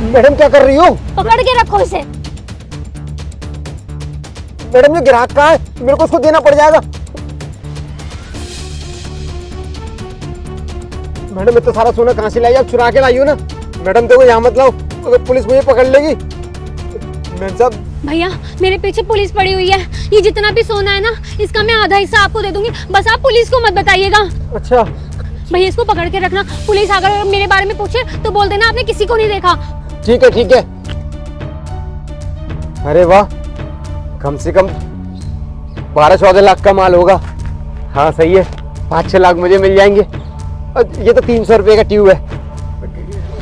Madam क्या कर रही हो? पकड़ के रखो इसे। मैडम ये ग्राहक कहाँ है? मेरे को उसको देना पड़ जाएगा। मैडम इतना सारा सोना कहाँ से लाई? आप चुरा के लाई हो ना? मैडम देखो यहाँ मत लाओ, अगर पुलिस मुझे पकड़ लेगी। मैडम साहब भैया मेरे पीछे पुलिस पड़ी हुई है, ये जितना भी सोना है ना इसका मैं आधा हिस्सा आपको दे दूंगी, बस आप पुलिस को मत बताइएगा। अच्छा भैया इसको पकड़ के रखना, पुलिस अगर मेरे बारे में पूछे तो बोल देना आपने किसी को नहीं देखा। ठीक है ठीक है। अरे वाह, कम से कम 12-14 लाख का माल होगा। हाँ सही है, 5-6 लाख मुझे मिल जाएंगे। ये तो 300 रुपए का ट्यूब है,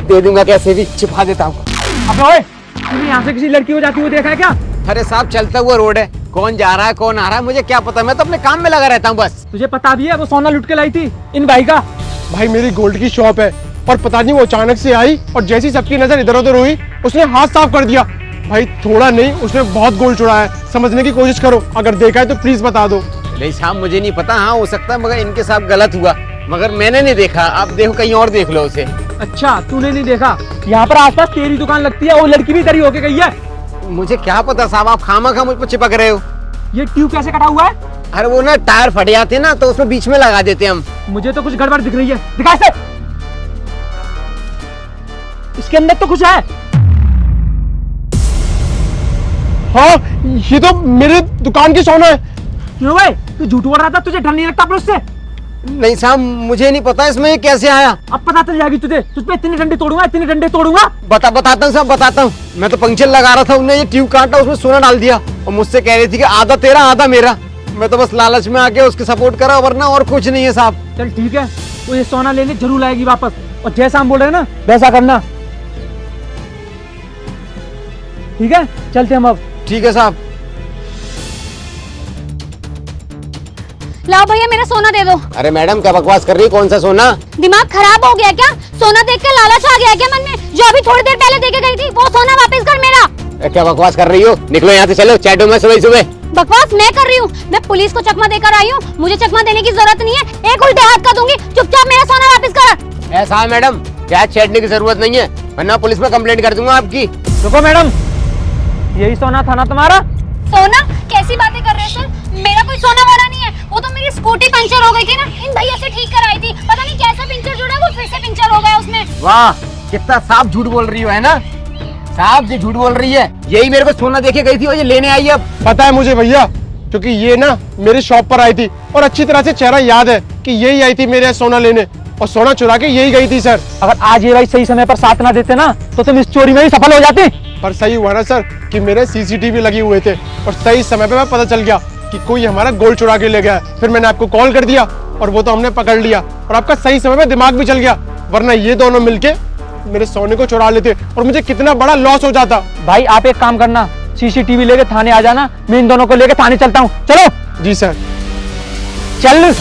दे दूंगा कैसे भी, छिपा देता हूँ। अबे ओए, तूने यहाँ से किसी लड़की को जाती हुई देखा है क्या? अरे साहब चलता हुआ रोड है, कौन जा रहा है कौन आ रहा है मुझे क्या पता, मैं तो अपने काम में लगा रहता हूँ बस। तुझे पता भी है वो सोना लुट के लाई थी इन भाई का। भाई मेरी गोल्ड की शॉप है और पता नहीं वो अचानक से आई और जैसी सबकी नजर इधर उधर हुई उसने हाथ साफ कर दिया। भाई थोड़ा नहीं, उसने बहुत गोल्ड चुराया है, समझने की कोशिश करो, अगर देखा है तो प्लीज बता दो। नहीं साहब मुझे नहीं पता, हाँ हो सकता है मगर इनके साथ गलत हुआ, मगर मैंने नहीं देखा। आप देखो कहीं और देख लो उसे। अच्छा तूने नहीं देखा? यहाँ पर आसपास तेरी दुकान लगती है, वो लड़की भी इधर ही होके गई है। मुझे क्या पता साहब, आप खामा मुझ पर चिपक रहे हो। ये ट्यूब कैसे कटा हुआ है? अरे वो ना टायर फट जाते ना तो उसमें बीच में लगा देते हम। मुझे तो कुछ गड़बड़ दिख रही है, दिखा इसे। इसके अंदर तो कुछ है। हाँ ये तो मेरे दुकान की सोना है। क्यों भाई, तू झूठ बोल रहा था? तुझे डर नहीं लगता पुलिस से? नहीं साहब मुझे नहीं पता इसमें ये कैसे आया। अब पता चल जाएगी तुझे, तुझ पे इतने डंडे तोड़ूंगा, इतने डंडे तोड़ूंगा। बताता हूँ साहब बताता हूँ। मैं तो पंक्चर लगा रहा था, उन्होंने ये ट्यूब काटा, उसमें सोना डाल दिया और मुझसे कह रही थी कि आधा तेरा आधा मेरा। मैं तो बस लालच में आके उसके सपोर्ट करा, वरना और कुछ नहीं है साहब। चल ठीक है, वो ये सोना लेने जरूर लाएगी वापस, और जैसा हम बोल रहे हैं ना वैसा करना, ठीक है? चलते हम अब। ठीक है साहब। लाओ भैया मेरा सोना दे दो। अरे मैडम क्या बकवास कर रही है, कौन सा सोना? दिमाग खराब हो गया क्या? सोना देख के लालच आ गया क्या मन में? जो अभी थोड़ी देर पहले देके गई थी वो सोना वापस कर मेरा। क्या बकवास कर रही हो? निकलो यहाँ से, चलो चैटो में सुबह सुबह। बकवास मैं कर रही हूँ? मैं पुलिस को चकमा देकर आई हूँ, मुझे चकमा देने की जरूरत नहीं है, एक उल्टे हाथ का दूंगी, चुपचाप मेरा सोना वापस कर। ऐसा है मैडम, क्या छेड़ने की जरूरत नहीं है, वरना पुलिस में कंप्लेंट कर दूंगा आपकी। रुको मैडम, यही सोना था ना तुम्हारा? सोना? कैसी बातें कर रहे हैं सर, मेरा कोई सोना वाला नहीं है, वो तो मेरी स्कूटी पंचर हो गई थी ना, इन भैया से ठीक कराई थी, पता नहीं कैसा पंचर जुड़ा, वो फिर से पंचर हो गया उसमें। वाह कितना साफ झूठ बोल रही हो, है ना साहब जी, झूठ बोल रही है। यही मेरे को सोना देके गई थी और ये लेने आई है अब। पता है मुझे भैया, क्योंकि ये ना मेरी शॉप पर आई थी और अच्छी तरह से चेहरा याद है कि यही आई थी मेरे यहाँ सोना लेने और सोना चुरा के यही गई थी सर। अगर आज ये भाई सही समय पर साथ ना देते ना तो तुम इस चोरी में ही सफल हो जाते। पर सही हुआ ना सर कि मेरे सीसीटीवी लगे हुए थे और सही समय पे मैं पता चल गया कि कोई हमारा गोल्ड चुरा के ले गया है। फिर मैंने आपको कॉल कर दिया और वो तो हमने पकड़ लिया और आपका सही समय पे दिमाग भी चल गया, वरना ये दोनों मिलके मेरे सोने को चुरा लेते और मुझे कितना बड़ा लॉस हो जाता। भाई आप एक काम करना, सीसीटीवी लेके थाने आ जाना, मैं इन दोनों को लेके थाने चलता हूँ। चलो। जी सर। चल।